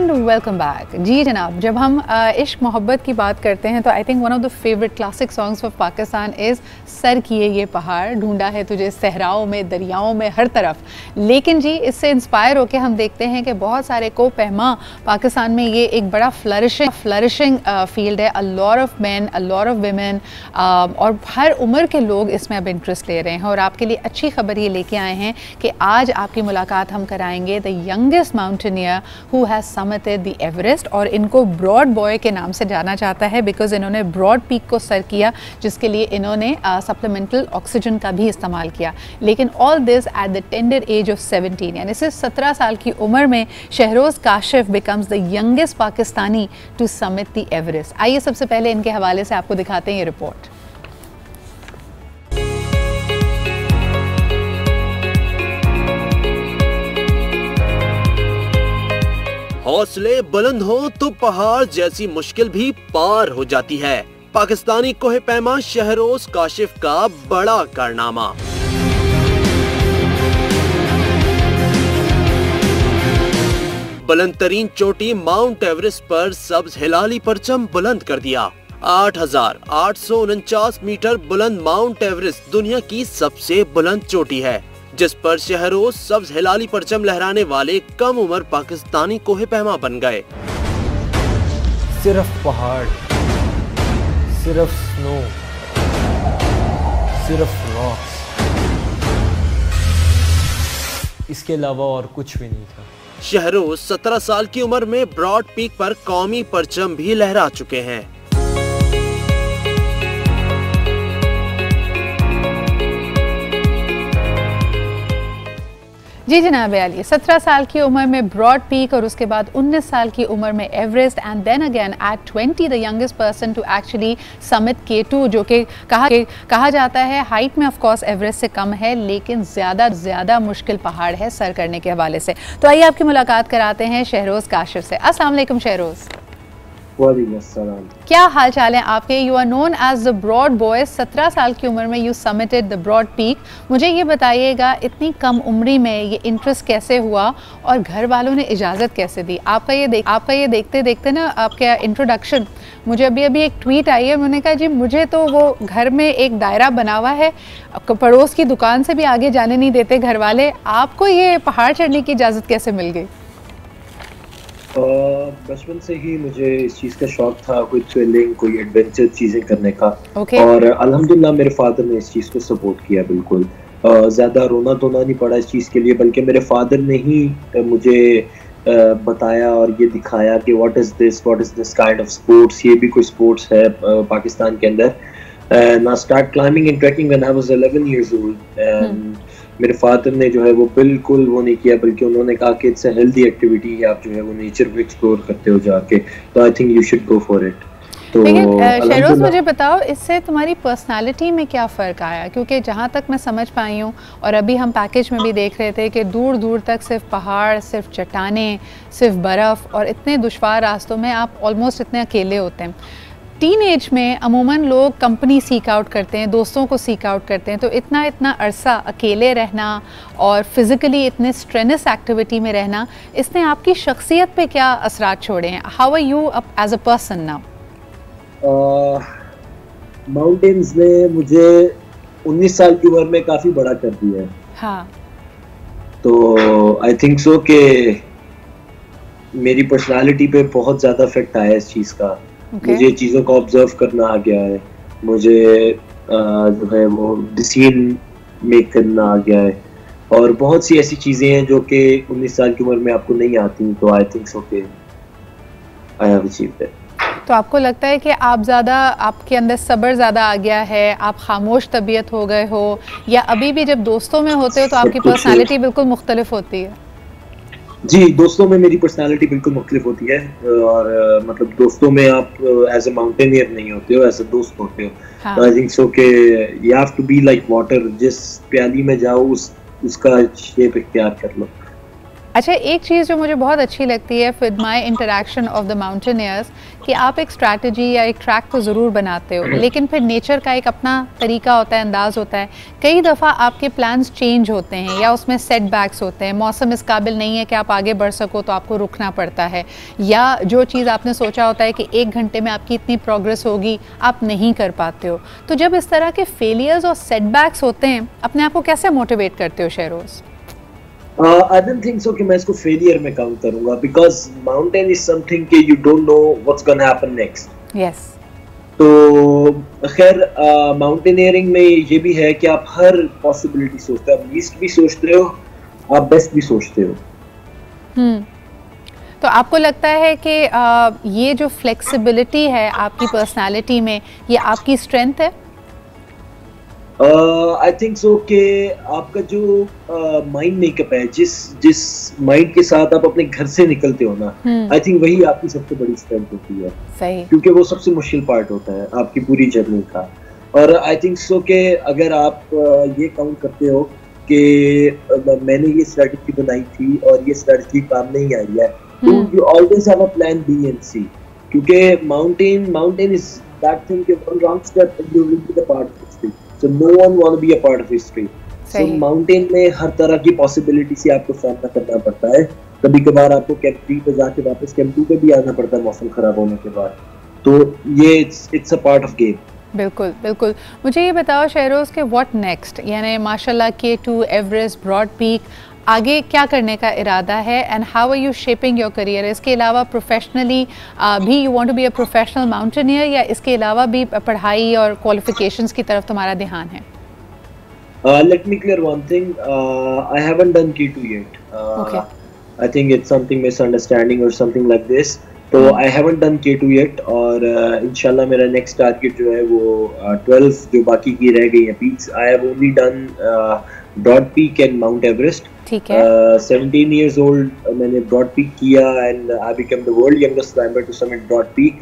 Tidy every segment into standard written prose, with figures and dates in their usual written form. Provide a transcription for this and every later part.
And welcome back. जी जनाब, जब हम इश्क मोहब्बत की बात करते हैं तो I think one of the favourite classic songs of Pakistan is sir किए ये पहाड़, ढूंढा है तुझे सहराओं में दरियाओं में हर तरफ। लेकिन जी इससे इंस्पायर होकर हम देखते हैं कि बहुत सारे को पहमा पाकिस्तान में ये एक बड़ा फ्लरिशिंग फील्ड है। A lot of man, a lot of women और हर उम्र के लोग इसमें अब इंटरेस्ट ले रहे हैं। और आपके लिए अच्छी खबर ये लेके आए हैं कि आज आपकी मुलाकात हम कराएंगे the youngest mountaineer who has submitted the Everest. और इनको ब्रॉड बॉय के नाम से जाना जाता है बिकॉज इन्होंने ब्रॉड पीक को सर किया, जिसके लिए इन्होंने सप्लीमेंटल ऑक्सीजन का भी इस्तेमाल किया। लेकिन all this at the tender age of 17, यानी सिर्फ 17 साल की उम्र में Shehroze Kashif becomes the youngest Pakistani to summit the Everest. आइए सबसे पहले इनके हवाले से आपको दिखाते हैं ये रिपोर्ट। हौसले बुलंद हो तो पहाड़ जैसी मुश्किल भी पार हो जाती है। पाकिस्तानी कोहे पैमा शहरोज़ काशिफ का बड़ा कारनामा। बुलंद तरीन चोटी माउंट एवरेस्ट पर सब्ज हिलाली परचम बुलंद कर दिया। 8,849 मीटर बुलंद माउंट एवरेस्ट दुनिया की सबसे बुलंद चोटी है, जिस पर शहरोज़ सब्ज हिलाली परचम लहराने वाले कम उम्र पाकिस्तानी कोहे पैमा बन गए। सिर्फ पहाड़, सिर्फ स्नो, सिर्फ रॉक्स, इसके अलावा और कुछ भी नहीं था। शहरोज़ 17 साल की उम्र में ब्रॉड पीक पर कौमी परचम भी लहरा चुके हैं। जी जनाब अली, 17 साल की उम्र में ब्रॉड पीक और उसके बाद 19 साल की उम्र में Everest and then again at 20 the youngest person to actually summit K2, जो कि कहा जाता है हाइट में ऑफ कोर्स एवरेस्ट से कम है, लेकिन ज़्यादा मुश्किल पहाड़ है सर करने के हवाले से। तो आइए आपकी मुलाकात कराते हैं शहरोज़ काशिफ से। अस्सलाम वालेकुम शहरोज़। क्या हाल चाल है आपके? You are known as the Broad Boy. 17 साल की उम्र में you summited the Broad Peak. मुझे ये बताइएगा इतनी कम उम्री में ये इंटरेस्ट कैसे हुआ और घर वालों ने इजाज़त कैसे दी? आपका ये देखते देखते ना आपका इंट्रोडक्शन, मुझे अभी एक ट्वीट आई है, उन्होंने कहा जी मुझे तो वो घर में एक दायरा बना हुआ है, पड़ोस की दुकान से भी आगे जाने नहीं देते घर वाले। आपको ये पहाड़ चढ़ने की इजाज़त कैसे मिल गई? बचपन से ही मुझे इस चीज़ का शौक था, कोई थ्रिलिंग, कोई एडवेंचर चीज़ें करने का। और अल्हम्दुलिल्लाह मेरे फादर ने इस चीज़ को सपोर्ट किया। बिल्कुल ज़्यादा रोना धोना नहीं पड़ा इस चीज़ के लिए, बल्कि मेरे फादर ने ही मुझे बताया और ये दिखाया कि what is this kind of sports, ये भी कोई स्पोर्ट्स है पाकिस्तान के अंदर। ना start climbing and trekking when I was 11 years old. मेरे फादर ने जो है वो बिल्कुल वो नहीं किया, बल्कि उन्होंने कहा कि इट्स अ हेल्दी एक्टिविटी है, आप जो है वो नेचर को एक्सप्लोर करते हो जाके, तो I think you should go for it. तो शहरोज़ मुझे बताओ इससे तुम्हारी पर्सनालिटी में क्या फ़र्क आया? क्योंकि जहाँ तक मैं समझ पाई हूँ और अभी हम पैकेज में भी देख रहे थे कि दूर दूर तक सिर्फ पहाड़, सिर्फ चट्टानें, सिर्फ बर्फ़ और इतने दुश्वार रास्तों में आप ऑलमोस्ट इतने अकेले होते हैं। टीन एज में अमूमन लोग कंपनी सीक आउट करते हैं, दोस्तों को सीक आउट करते हैं, तो इतना अरसा अकेले रहना और फिज़िकली इतने स्ट्रेनस एक्टिविटी में रहना, इसने आपकी शख्सियत पे क्या असरात छोड़े हैं? How are you as a person now? Mountains ने मुझे 19 साल की उम्र में काफ़ी बड़ा कर दिया है। हाँ, तो आई थिंक सो कि मेरी पर्सनालिटी पे बहुत ज़्यादा इफेक्ट आया इस चीज़ का। मुझे चीज़ों को ऑब्जर्व करना आ गया है, मुझे जो है वो डिसीजन मेक करना आ गया है, और बहुत सी ऐसी चीज़ें हैं जो कि 19 साल की उम्र में आपको नहीं आती। तो आई थिंक सो कि आई हैव अचीव्ड दैट। तो आपको लगता है कि आप ज़्यादा, आपके अंदर सब्र ज़्यादा आ गया है, आप खामोश तबीयत हो गए हो, या अभी भी जब दोस्तों में होते हो तो आपकी पर्सनालिटी बिल्कुल मुख्तलिफ होती है? जी, दोस्तों में मेरी पर्सनालिटी बिल्कुल मुख्तलिफ होती है, और मतलब दोस्तों में आप एज अ माउंटेनियर नहीं होते हो, एज अ दोस्त होते हो। हाँ। तो आई थिंक सो कि you have to be like water, जिस प्याली में जाओ उसका शेप इख्तियार कर लो। अच्छा, एक चीज़ जो मुझे बहुत अच्छी लगती है with my interaction of the mountaineers, कि आप एक स्ट्रैटेजी या एक ट्रैक तो ज़रूर बनाते हो, लेकिन फिर नेचर का एक अपना तरीका होता है, अंदाज़ होता है। कई दफ़ा आपके प्लान्स चेंज होते हैं या उसमें सेटबैक्स होते हैं, मौसम इस काबिल नहीं है कि आप आगे बढ़ सको तो आपको रुकना पड़ता है, या जो चीज़ आपने सोचा होता है कि 1 घंटे में आपकी इतनी प्रोग्रेस होगी, आप नहीं कर पाते हो। तो जब इस तरह के फेलियर्स और सेटबैक्स होते हैं, अपने आप को कैसे मोटिवेट करते हो शेहरोज़? I don't think so कि मैं इसको फेलियर में काउंट करूंगा, because mountain is something कि you don't know what's gonna happen next. Yes. तो खैर माउंटेनियरिंग में ये भी है कि आप हर पॉसिबिलिटी सोचते हो, आप लीस्ट भी सोचते हो, आप बेस्ट भी सोचते हो। तो आपको लगता है कि ये जो फ्लेक्सिबिलिटी है आपकी पर्सनालिटी में, ये आपकी स्ट्रेंथ है? आई थिंक सो कि आपका जो माइंड मेकअप है, जिस माइंड के साथ आप अपने घर से निकलते हो ना, आई थिंक वही आपकी सबसे बड़ी स्ट्रेंथ होती है। सही। क्योंकि वो सबसे मुश्किल पार्ट होता है आपकी पूरी जर्नी का। और आई थिंक सो कि अगर आप ये काउंट करते हो कि मैंने ये स्ट्रेटजी बनाई थी और ये स्ट्रेटजी काम नहीं आई है, तो you always have a plan B and C. क्योंकि माउंटेन इज दैट थिंग कि one wrong step and you will be the part of history. So no one want to be a part of history. So mountain में हर तरह की possibility से आपको सामना करना पड़ता है। कभी कभार आपको कैंप 3 पे जाके वापस कैंप 2 पे भी आना पड़ता है मौसम खराब होने के बाद। तो ये it's a part of game. बिल्कुल बिल्कुल। मुझे ये बताओ शेहरोज़ के व्हाट नेक्स्ट, यानी माशाल्लाह K2, एवरेस्ट, ब्रॉड पीक, आगे क्या करने का इरादा है and how are you shaping your career? इसके अलावा प्रोफेशनली भी you want to be a professional mountaineer, या इसके अलावा भी पढ़ाई और क्वालिफिकेशंस की तरफ तुम्हारा ध्यान है? Let me clear one thing. I haven't done K2 yet. Okay. I think it's something misunderstanding or something like this. तो I haven't done K2 yet और इंशाल्लाह मेरा नेक्स्ट टारगेट जो है वो 12 जो बाकी की रह गई है peaks. I have only done Broad Peak and Mount Everest. ठीक है। 17 years old मैंने ब्रॉड पीक किया and I become the world youngest climber to summit Broad Peak,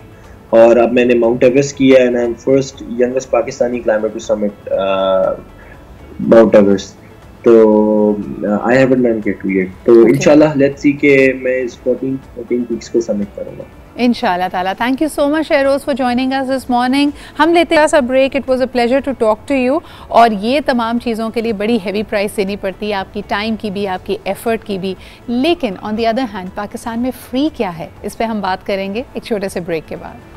और अब मैंने माउंट एवरेस्ट किया and I am first youngest Pakistani climber to summit Mount Everest. तो I haven't done K2 yet, तो इंशाल्लाह let's see कि मैं इस 14 पीक्स को समिट करूंगा इंशाल्लाह ताला। Thank you so much Shehroz for joining us this morning. हम लेते हैं सा break. It was a pleasure to talk to you. और ये तमाम चीज़ों के लिए बड़ी हैवी प्राइस देनी पड़ती है, आपकी टाइम की भी, आपकी एफर्ट की भी। लेकिन on the other hand Pakistan में फ्री क्या है, इस पर हम बात करेंगे एक छोटे से ब्रेक के बाद।